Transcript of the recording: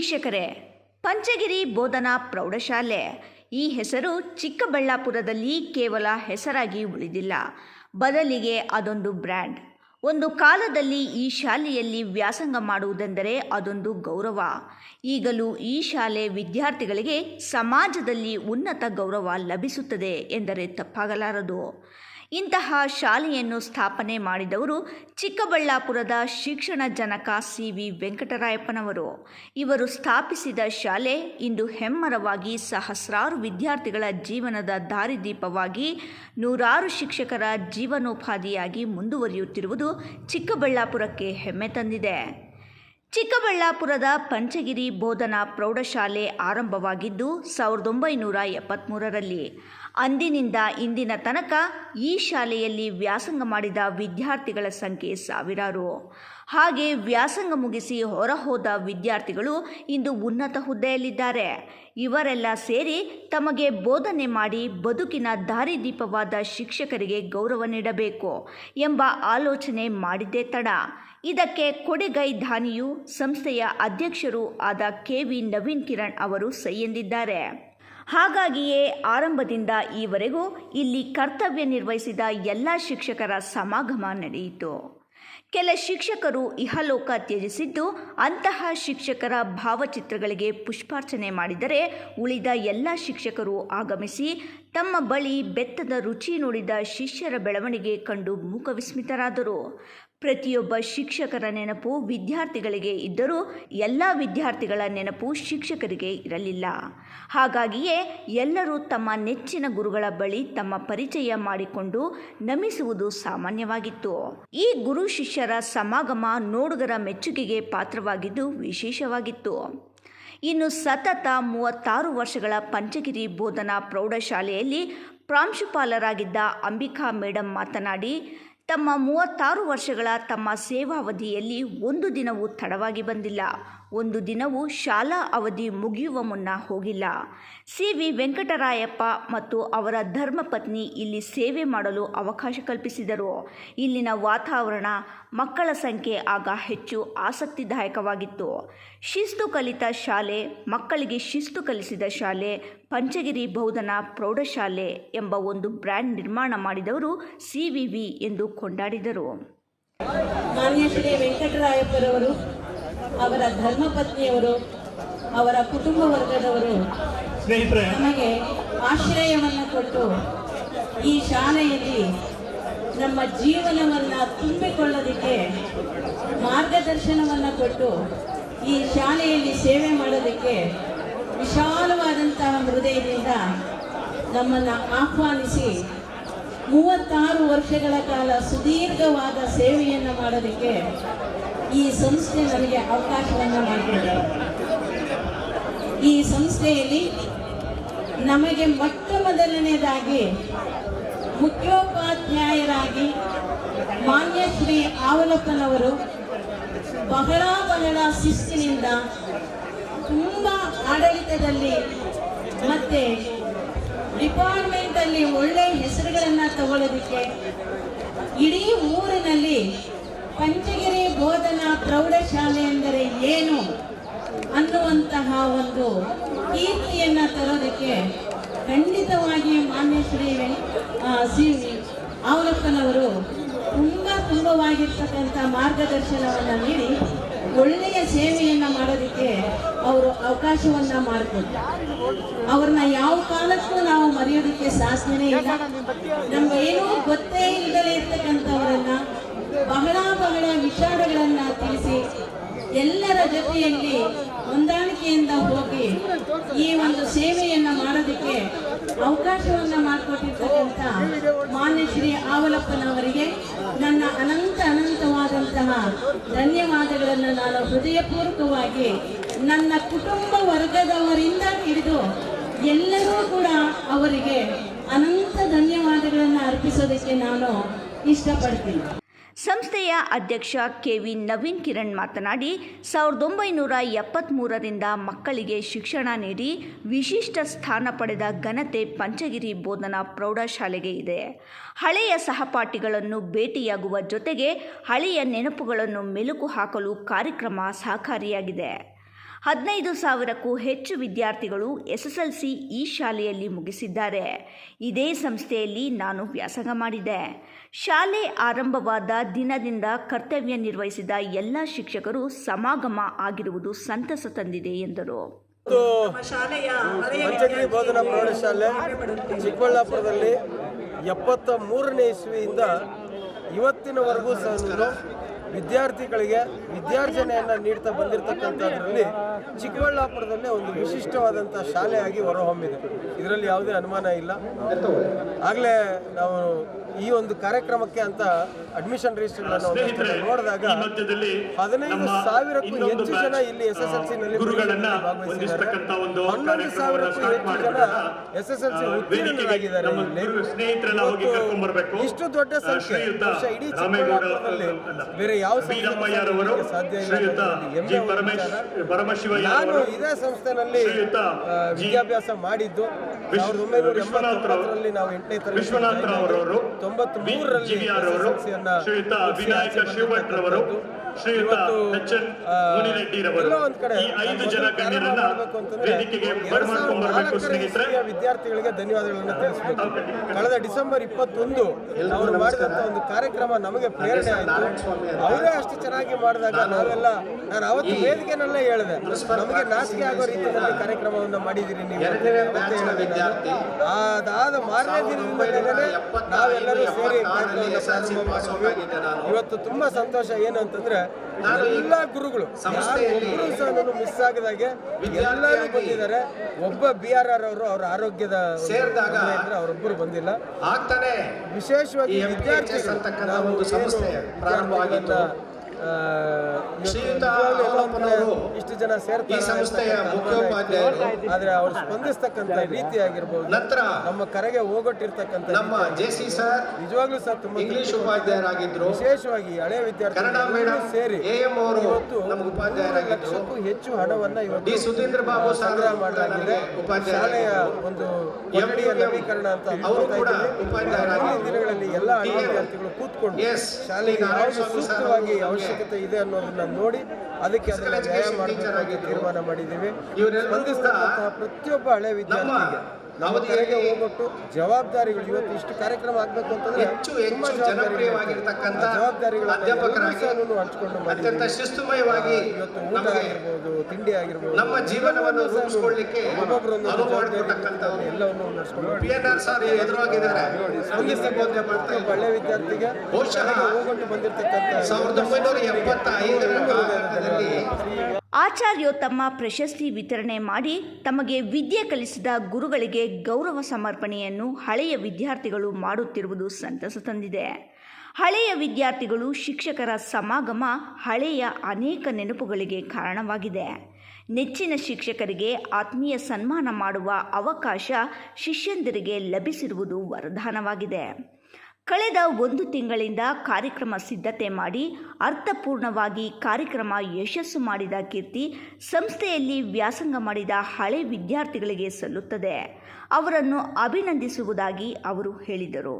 ವೀಕ್ಷಕರೇ, ಪಂಚಗಿರಿ ಬೋಧನಾ ಪ್ರೌಢಶಾಲೆ ಈ ಹೆಸರು ಚಿಕ್ಕಬಳ್ಳಾಪುರದಲ್ಲಿ ಕೇವಲ ಹೆಸರಾಗಿ ಉಳಿದಿಲ್ಲ, ಬದಲಿಗೆ ಅದೊಂದು ಬ್ರ್ಯಾಂಡ್. ಒಂದು ಕಾಲದಲ್ಲಿ ಈ ಶಾಲೆಯಲ್ಲಿ ವ್ಯಾಸಂಗ ಮಾಡುವುದೆಂದರೆ ಅದೊಂದು ಗೌರವ. ಈಗಲೂ ಈ ಶಾಲೆ ವಿದ್ಯಾರ್ಥಿಗಳಿಗೆ ಸಮಾಜದಲ್ಲಿ ಉನ್ನತ ಗೌರವ ಲಭಿಸುತ್ತದೆ ಎಂದರೆ ತಪ್ಪಾಗಲಾರದು. ಇಂತಹ ಶಾಲೆಯನ್ನು ಸ್ಥಾಪನೆ ಮಾಡಿದವರು ಚಿಕ್ಕಬಳ್ಳಾಪುರದ ಶಿಕ್ಷಣ ಜನಕ ಸಿ.ವಿ. ವೆಂಕಟರಾಯಪ್ಪನವರು. ಇವರು ಸ್ಥಾಪಿಸಿದ ಶಾಲೆ ಇಂದು ಹೆಮ್ಮರವಾಗಿ ಸಹಸ್ರಾರು ವಿದ್ಯಾರ್ಥಿಗಳ ಜೀವನದ ದಾರಿದೀಪವಾಗಿ ನೂರಾರು ಶಿಕ್ಷಕರ ಜೀವನೋಪಾಧಿಯಾಗಿ ಮುಂದುವರಿಯುತ್ತಿರುವುದು ಚಿಕ್ಕಬಳ್ಳಾಪುರಕ್ಕೆ ಹೆಮ್ಮೆ ತಂದಿದೆ. ಚಿಕ್ಕಬಳ್ಳಾಪುರದ ಪಂಚಗಿರಿ ಬೋಧನಾ ಪ್ರೌಢಶಾಲೆ ಆರಂಭವಾಗಿದ್ದು 1973ರಲ್ಲಿ. ಅಂದಿನಿಂದ ಇಂದಿನ ತನಕ ಈ ಶಾಲೆಯಲ್ಲಿ ವ್ಯಾಸಂಗ ಮಾಡಿದ ವಿದ್ಯಾರ್ಥಿಗಳ ಸಂಖ್ಯೆ ಸಾವಿರಾರು. ಹಾಗೆ ವ್ಯಾಸಂಗ ಮುಗಿಸಿ ಹೊರಹೋದ ವಿದ್ಯಾರ್ಥಿಗಳು ಇಂದು ಉನ್ನತ ಹುದ್ದೆಯಲ್ಲಿದ್ದಾರೆ. ಇವರೆಲ್ಲ ಸೇರಿ ತಮಗೆ ಬೋಧನೆ ಮಾಡಿ ಬದುಕಿನ ದಾರಿದೀಪವಾದ ಶಿಕ್ಷಕರಿಗೆ ಗೌರವ ನೀಡಬೇಕು ಎಂಬ ಆಲೋಚನೆ ಮಾಡಿದ್ದೇ ತಡ. ಇದಕ್ಕೆ ಕೊಡುಗೈದಾನಿಯೂ ಸಂಸ್ಥೆಯ ಅಧ್ಯಕ್ಷರೂ ಆದ ಕೆ.ವಿ. ನವೀನ್ ಕಿರಣ್ ಅವರು ಸೈ ಎಂದಿದ್ದಾರೆ. ಹಾಗಾಗಿಯೇ ಆರಂಭದಿಂದ ಈವರೆಗೂ ಇಲ್ಲಿ ಕರ್ತವ್ಯ ನಿರ್ವಹಿಸಿದ ಎಲ್ಲ ಶಿಕ್ಷಕರ ಸಮಾಗಮ ನಡೆಯಿತು. ಕೆಲ ಶಿಕ್ಷಕರು ಇಹಲೋಕ ತ್ಯಜಿಸಿದ್ದು, ಅಂತಹ ಶಿಕ್ಷಕರ ಭಾವಚಿತ್ರಗಳಿಗೆ ಪುಷ್ಪಾರ್ಚನೆ ಮಾಡಿದರೆ ಉಳಿದ ಎಲ್ಲ ಶಿಕ್ಷಕರು ಆಗಮಿಸಿ ತಮ್ಮ ಬಳಿ ಬೆತ್ತದ ರುಚಿ ನೋಡಿದ ಶಿಷ್ಯರ ಬೆಳವಣಿಗೆ ಕಂಡು ಮೂಕವಿಸ್ಮಿತರಾದರು. ಪ್ರತಿಯೊಬ್ಬ ಶಿಕ್ಷಕರ ನೆನಪು ವಿದ್ಯಾರ್ಥಿಗಳಿಗೆ ಇದ್ದರೂ ಎಲ್ಲ ವಿದ್ಯಾರ್ಥಿಗಳ ನೆನಪು ಶಿಕ್ಷಕರಿಗೆ ಇರಲಿಲ್ಲ. ಹಾಗಾಗಿಯೇ ಎಲ್ಲರೂ ತಮ್ಮ ನೆಚ್ಚಿನ ಗುರುಗಳ ಬಳಿ ತಮ್ಮ ಪರಿಚಯ ಮಾಡಿಕೊಂಡು ನಮಿಸುವುದು ಸಾಮಾನ್ಯವಾಗಿತ್ತು. ಈ ಗುರು ಶಿಷ್ಯರ ಸಮಾಗಮ ನೋಡುಗರ ಮೆಚ್ಚುಗೆಗೆ ಪಾತ್ರವಾಗಿದ್ದು ವಿಶೇಷವಾಗಿತ್ತು. ಇನ್ನು ಸತತ 36 ವರ್ಷಗಳ ಪಂಚಗಿರಿ ಬೋಧನಾ ಪ್ರೌಢಶಾಲೆಯಲ್ಲಿ ಪ್ರಾಂಶುಪಾಲರಾಗಿದ್ದ ಅಂಬಿಕಾ ಮೇಡಂ ಮಾತನಾಡಿ, ತಮ್ಮ 36 ವರ್ಷಗಳ ತಮ್ಮ ಸೇವಾವಧಿಯಲ್ಲಿ ಒಂದು ದಿನವೂ ತಡವಾಗಿ ಬಂದಿಲ್ಲ, ಒಂದು ದಿನವೂ ಶಾಲಾ ಅವಧಿ ಮುಗಿಯುವ ಮುನ್ನ ಹೋಗಿಲ್ಲ. ಸಿ.ವಿ. ವೆಂಕಟರಾಯಪ್ಪ ಮತ್ತು ಅವರ ಧರ್ಮಪತ್ನಿ ಇಲ್ಲಿ ಸೇವೆ ಮಾಡಲು ಅವಕಾಶ ಕಲ್ಪಿಸಿದರು. ಇಲ್ಲಿನ ವಾತಾವರಣ, ಮಕ್ಕಳ ಸಂಖ್ಯೆ ಆಗ ಹೆಚ್ಚು ಆಸಕ್ತಿದಾಯಕವಾಗಿತ್ತು. ಶಿಸ್ತು ಕಲಿತ ಶಾಲೆ, ಮಕ್ಕಳಿಗೆ ಶಿಸ್ತು ಕಲಿಸಿದ ಶಾಲೆ, ಪಂಚಗಿರಿ ಬೋಧನಾ ಪ್ರೌಢಶಾಲೆ ಎಂಬ ಒಂದು ಬ್ರ್ಯಾಂಡ್ ನಿರ್ಮಾಣ ಮಾಡಿದವರು ಸಿ.ವಿ.ವಿ. ಎಂದು ಕೊಂಡಾಡಿದರು. ಮಾನ್ಯ ಶ್ರೀ ವೆಂಕಟರಾಯಪ್ಪರವರು, ಅವರ ಧರ್ಮಪತ್ನಿಯವರು, ಅವರ ಕುಟುಂಬ ವರ್ಗದವರು ನಮಗೆ ಆಶ್ರಯವನ್ನು ಕೊಟ್ಟು ಈ ಶಾಲೆಯಲ್ಲಿ ನಮ್ಮ ಜೀವನವನ್ನು ತುಂಬಿಕೊಳ್ಳೋದಕ್ಕೆ ಮಾರ್ಗದರ್ಶನವನ್ನು ಕೊಟ್ಟು ಈ ಶಾಲೆಯಲ್ಲಿ ಸೇವೆ ಮಾಡೋದಕ್ಕೆ ವಿಶಾಲವಾದಂತಹ ಹೃದಯದಿಂದ ನಮ್ಮನ್ನು ಆಹ್ವಾನಿಸಿ 36 ವರ್ಷಗಳ ಕಾಲ ಸುದೀರ್ಘವಾದ ಸೇವೆಯನ್ನು ಮಾಡೋದಕ್ಕೆ ಈ ಸಂಸ್ಥೆ ನಮಗೆ ಅವಕಾಶವನ್ನು ಮಾಡಿಕೊಟ್ಟಿದೆ. ಈ ಸಂಸ್ಥೆಯಲ್ಲಿ ನಮಗೆ ಮೊಟ್ಟ ಮೊದಲನೇದಾಗಿ ಮುಖ್ಯೋಪಾಧ್ಯಾಯರಾಗಿ ಮಾನ್ಯ ಶ್ರೀ ಆವಲಪ್ಪನವರು ಬಹಳ ಶಿಸ್ತಿನಿಂದ ತುಂಬ ಆಡಳಿತದಲ್ಲಿ ಮತ್ತು ಡಿಪಾರ್ಟ್ಮೆಂಟಲ್ಲಿ ಒಳ್ಳೆಯ ಹೆಸರುಗಳನ್ನು ತಗೊಳ್ಳೋದಕ್ಕೆ ಇಡೀ ಊರಿನಲ್ಲಿ ಪಂಚಗಿರಿ ಬೋಧನಾ ಪ್ರೌಢಶಾಲೆ ಎಂದರೆ ಏನು ಅನ್ನುವಂತಹ ಒಂದು ಕೀರ್ತಿಯನ್ನು ತರೋದಕ್ಕೆ ಖಂಡಿತವಾಗಿ ಮಾನ್ಯ ಶ್ರೀ ಸಿ.ವಿ. ಆವಲಪ್ಪನವರು ತುಂಬವಾಗಿರ್ತಕ್ಕಂಥ ಮಾರ್ಗದರ್ಶನವನ್ನು ನೀಡಿ ಒಳ್ಳೆಯ ಸೇವೆಯನ್ನು ಮಾಡೋದಕ್ಕೆ ಅವರು ಅವಕಾಶವನ್ನು ಮಾಡಿಕೊಟ್ರು. ಅವ್ರನ್ನ ಯಾವ ಕಾಲಕ್ಕೂ ನಾವು ಮರೆಯೋದಕ್ಕೆ ಸಾಧ್ಯನೇ ಇಲ್ಲ. ನಮಗೇನೂ ಗೊತ್ತೇ ಇಲ್ಲದಲೇ ಇರ್ತಕ್ಕಂಥವರನ್ನ ಬಹಳ ವಿಚಾರಗಳನ್ನು ತಿಳಿಸಿ ಎಲ್ಲರ ಜೊತೆಯಲ್ಲಿ ಹೊಂದಾಣಿಕೆಯಿಂದ ಹೋಗಿ ಈ ಒಂದು ಸೇವೆಯನ್ನು ಮಾಡೋದಕ್ಕೆ ಅವಕಾಶವನ್ನು ಮಾಡಿಕೊಟ್ಟಿರ್ತಕ್ಕಂಥ ಮಾನ್ಯ ಶ್ರೀ ಆವಲಪ್ಪನವರಿಗೆ ನನ್ನ ಅನಂತವಾದಂತಹ ಧನ್ಯವಾದಗಳನ್ನು ನಾನು ಹೃದಯಪೂರ್ವಕವಾಗಿ ನನ್ನ ಕುಟುಂಬ ವರ್ಗದವರಿಂದ ಹಿಡಿದು ಎಲ್ಲರೂ ಕೂಡ ಅವರಿಗೆ ಅನಂತ ಧನ್ಯವಾದಗಳನ್ನು ಅರ್ಪಿಸೋದಕ್ಕೆ ನಾನು ಇಷ್ಟಪಡ್ತೀನಿ. ಸಂಸ್ಥೆಯ ಅಧ್ಯಕ್ಷ ಕೆ.ವಿ. ನವೀನ್ ಕಿರಣ್ ಮಾತನಾಡಿ, 1973ರಿಂದ ಮಕ್ಕಳಿಗೆ ಶಿಕ್ಷಣ ನೀಡಿ ವಿಶಿಷ್ಟ ಸ್ಥಾನ ಪಡೆದ ಘನತೆ ಪಂಚಗಿರಿ ಬೋಧನಾ ಪ್ರೌಢಶಾಲೆಗೆ ಇದೆ. ಹಳೆಯ ಸಹಪಾಠಿಗಳನ್ನು ಭೇಟಿಯಾಗುವ ಜೊತೆಗೆ ಹಳೆಯ ನೆನಪುಗಳನ್ನು ಮೆಲುಕು ಹಾಕಲು ಕಾರ್ಯಕ್ರಮ ಸಹಕಾರಿಯಾಗಿದೆ. 15,000ಕ್ಕೂ ಹೆಚ್ಚು ವಿದ್ಯಾರ್ಥಿಗಳು SSLC ಈ ಶಾಲೆಯಲ್ಲಿ ಮುಗಿಸಿದ್ದಾರೆ. ಇದೇ ಸಂಸ್ಥೆಯಲ್ಲಿ ನಾನು ವ್ಯಾಸಂಗ ಮಾಡಿದೆ. ಶಾಲೆ ಆರಂಭವಾದ ದಿನದಿಂದ ಕರ್ತವ್ಯ ನಿರ್ವಹಿಸಿದ ಎಲ್ಲ ಶಿಕ್ಷಕರು ಸಮಾಗಮ ಆಗಿರುವುದು ಸಂತಸ ತಂದಿದೆ ಎಂದರು. ಪಂಚಗಿರಿ ಬೋಧನಾ ಪ್ರೌಢಶಾಲೆ ಚಿಕ್ಕಬಳ್ಳಾಪುರದಲ್ಲಿ 73ನೇ ಇಸ್ವಿಯಿಂದ ಇವತ್ತಿನವರೆಗೂ ಸಹ ವಿದ್ಯಾರ್ಥಿಗಳಿಗೆ ವಿದ್ಯಾರ್ಜನೆಯನ್ನು ನೀಡ್ತಾ ಬಂದಿರತಕ್ಕಂಥದ್ರಲ್ಲಿ ಚಿಕ್ಕಬಳ್ಳಾಪುರದಲ್ಲೇ ಒಂದು ವಿಶಿಷ್ಟವಾದಂಥ ಶಾಲೆಯಾಗಿ ಹೊರಹೊಮ್ಮಿದೆ. ಇದರಲ್ಲಿ ಯಾವುದೇ ಅನುಮಾನ ಇಲ್ಲ. ಆಗಲೇ ನಾವು ಈ ಒಂದು ಕಾರ್ಯಕ್ರಮಕ್ಕೆ ಅಂತ ಅಡ್ಮಿಷನ್ ರಿಜಿಸ್ಟರ್ಗಳನ್ನು ನೋಡಿದಾಗ 15,000ಕ್ಕೂ ಹೆಚ್ಚು ಜನ ಇಲ್ಲಿ SSLCನಲ್ಲಿ ಭಾಗವಹಿಸಿದ್ದಾರೆ. 11,000ಕ್ಕೂ ಹೆಚ್ಚು ಜನ SSLC ಉತ್ತೀರ್ಣರಾಗಿದ್ದಾರೆ. ಇಷ್ಟು ದೊಡ್ಡ ಸಂಖ್ಯೆ ಇಡೀ ಚಿಕ್ಕಬಳ್ಳಾಪುರದಲ್ಲಿ ಬೇರೆ ಯಾವ ಸಂಸ್ಥೆ ಸಾಧ್ಯ ಇಲ್ಲ. ನಾನು ಇದೇ ಸಂಸ್ಥೆನಲ್ಲಿ ವಿದ್ಯಾಭ್ಯಾಸ ಮಾಡಿದ್ದು 1989ರಲ್ಲಿ ನಾವು 8ನೇ ತರಗತಿ 93ರಲ್ಲಿ ಎಲ್ಲೋ ಒಂದ್ ಕಡೆ ವಿದ್ಯಾರ್ಥಿಗಳಿಗೆ ಧನ್ಯವಾದಗಳನ್ನು ತಿಳಿಸಬೇಕು. ಕಳೆದ ಡಿಸೆಂಬರ್ 21 ಅವರು ಮಾಡಿದಂತ ಒಂದು ಕಾರ್ಯಕ್ರಮ ನಮಗೆ ಪ್ರೇರಣೆ ಆಯಿತು. ಅವರೇ ಅಷ್ಟು ಚೆನ್ನಾಗಿ ಮಾಡಿದಾಗ ನಾನು ಅವತ್ತು ವೇದಿಕೆನಲ್ಲೇ ಹೇಳಿದೆ, ನಮಗೆ ನಾಚಿಕೆ ಆಗೋ ರೀತಿಯಲ್ಲಿ ಕಾರ್ಯಕ್ರಮವನ್ನು ಮಾಡಿದ್ದೀರಿ ನೀವು. ಅದಾದ ಮಾರನೇ ದಿನದಿಂದಲೇ ನಾವೆಲ್ಲರೂ ಸೇರಿ ಇವತ್ತು ತುಂಬಾ ಸಂತೋಷ. ಏನು ಅಂತಂದ್ರೆ ಎಲ್ಲ ಗುರುಗಳು ಒಬ್ಬರು ಸಹ ಮಿಸ್ ಆಗದಾಗೆ ಎಲ್ಲರೂ ಬಂದಿದ್ದಾರೆ. ಒಬ್ಬ BRR ಅವರು ಅವರ ಆರೋಗ್ಯದ ಅವರೊಬ್ಬರು ಬಂದಿಲ್ಲ. ವಿಶೇಷವಾಗಿ ಇಷ್ಟು ಜನ ಸೇರ್ತಾರೆ, ಆದ್ರೆ ಅವ್ರು ಸ್ಪಂದಿಸ್ತಕ್ಕಂಥ ರೀತಿ ಆಗಿರ್ಬೋದು, ನಮ್ಮ ಕರೆಗೆ ಹೋಗೊಟ್ಟಿರ್ತಕ್ಕಂಥ ನಿಜವಾಗ್ಲೂ ಸಹ ತುಂಬಾ ಇಂಗ್ಲಿಷ್ ಉಪಾಧ್ಯಾಯರಾಗಿದ್ರು. ವಿಶೇಷವಾಗಿ ಹಳೆ ವಿದ್ಯಾರ್ಥಿಗಳು ಸೇರಿ ಇವತ್ತು 3 ಲಕ್ಷಕ್ಕೂ ಹೆಚ್ಚು ಹಣವನ್ನ ಇವತ್ತು ಸಂಗ್ರಹ ಮಾಡಲಾಗಿದೆ. ಶಾಲೆಯ ಒಂದು ಕೊಠಡಿಯ ನವೀಕರಣ ಅಂತ ದಿನಗಳಲ್ಲಿ ಎಲ್ಲ ಹಳೆ ವಿದ್ಯಾರ್ಥಿಗಳು ಕೂತ್ಕೊಂಡು ಶಾಲೆಗೆ ಯಾವುದು ಸೂಕ್ತವಾಗಿ ಅವಶ್ಯಕತೆ ಇದೆ ಅನ್ನೋದನ್ನ ನೋಡಿ ಅದಕ್ಕೆ ಅದನ್ನ ನ್ಯಾಯ ಮಾಡಬೇಕಾಗಿ ತೀರ್ಮಾನ ಮಾಡಿದ್ದೀವಿ. ಸ್ಪಂದಿಸ್ತಕ್ಕಂತಹ ಪ್ರತಿಯೊಬ್ಬ ಹಳೆ ವಿದ್ಯಾರ್ಥಿಗೆ ನಮ್ಮ ಕರೆಗೆ ಹೋಗ್ಬಿಟ್ಟು ಜವಾಬ್ದಾರಿಗಳು ಇವತ್ತು ಇಷ್ಟು ಕಾರ್ಯಕ್ರಮ ಆಗ್ಬೇಕು ಅಂತಂದ್ರೆ ತುಂಬಾ ಜವಾಬ್ದಾರಿಗಳನ್ನು ಹಂಚ್ಕೊಂಡು ಅತ್ಯಂತ ಶಿಸ್ತುಮಯವಾಗಿ ಇವತ್ತು ಊಟ ಆಗಿರ್ಬೋದು, ತಿಂಡಿ ಆಗಿರ್ಬೋದು, ನಮ್ಮ ಜೀವನವನ್ನು ರೂಪಿಸಿಕೊಳ್ಳಲಿಕ್ಕೆ ಎಲ್ಲವನ್ನು ನಡೆಸ್ಕೊಂಡು ಒಳ್ಳೆ ವಿದ್ಯಾರ್ಥಿಗೆ ಹೋಗ್ಬಿಟ್ಟು ಬಂದಿರತಕ್ಕಂಥ 1975 ಆಚಾರ್ಯೋತ್ತಮ ಪ್ರಶಸ್ತಿ ವಿತರಣೆ ಮಾಡಿ ತಮಗೆ ವಿದ್ಯೆ ಕಲಿಸಿದ ಗುರುಗಳಿಗೆ ಗೌರವ ಸಮರ್ಪಣೆಯನ್ನು ಹಳೆಯ ವಿದ್ಯಾರ್ಥಿಗಳು ಮಾಡುತ್ತಿರುವುದು ಸಂತಸ ತಂದಿದೆ. ಹಳೆಯ ವಿದ್ಯಾರ್ಥಿಗಳು ಶಿಕ್ಷಕರ ಸಮಾಗಮ ಹಳೆಯ ಅನೇಕ ನೆನಪುಗಳಿಗೆ ಕಾರಣವಾಗಿದೆ. ನೆಚ್ಚಿನ ಶಿಕ್ಷಕರಿಗೆ ಆತ್ಮೀಯ ಸನ್ಮಾನ ಮಾಡುವ ಅವಕಾಶ ಶಿಷ್ಯಂದಿರಿಗೆ ಲಭಿಸಿರುವುದು ವರದಾನವಾಗಿದೆ. ಕಳೆದ 1 ತಿಂಗಳಿಂದ ಕಾರ್ಯಕ್ರಮ ಸಿದ್ಧತೆ ಮಾಡಿ ಅರ್ಥಪೂರ್ಣವಾಗಿ ಕಾರ್ಯಕ್ರಮ ಯಶಸ್ಸು ಮಾಡಿದ ಕೀರ್ತಿ ಸಂಸ್ಥೆಯಲ್ಲಿ ವ್ಯಾಸಂಗ ಮಾಡಿದ ಹಳೆ ವಿದ್ಯಾರ್ಥಿಗಳಿಗೆ ಸಲ್ಲುತ್ತದೆ. ಅವರನ್ನು ಅಭಿನಂದಿಸುವುದಾಗಿ ಅವರು ಹೇಳಿದರು.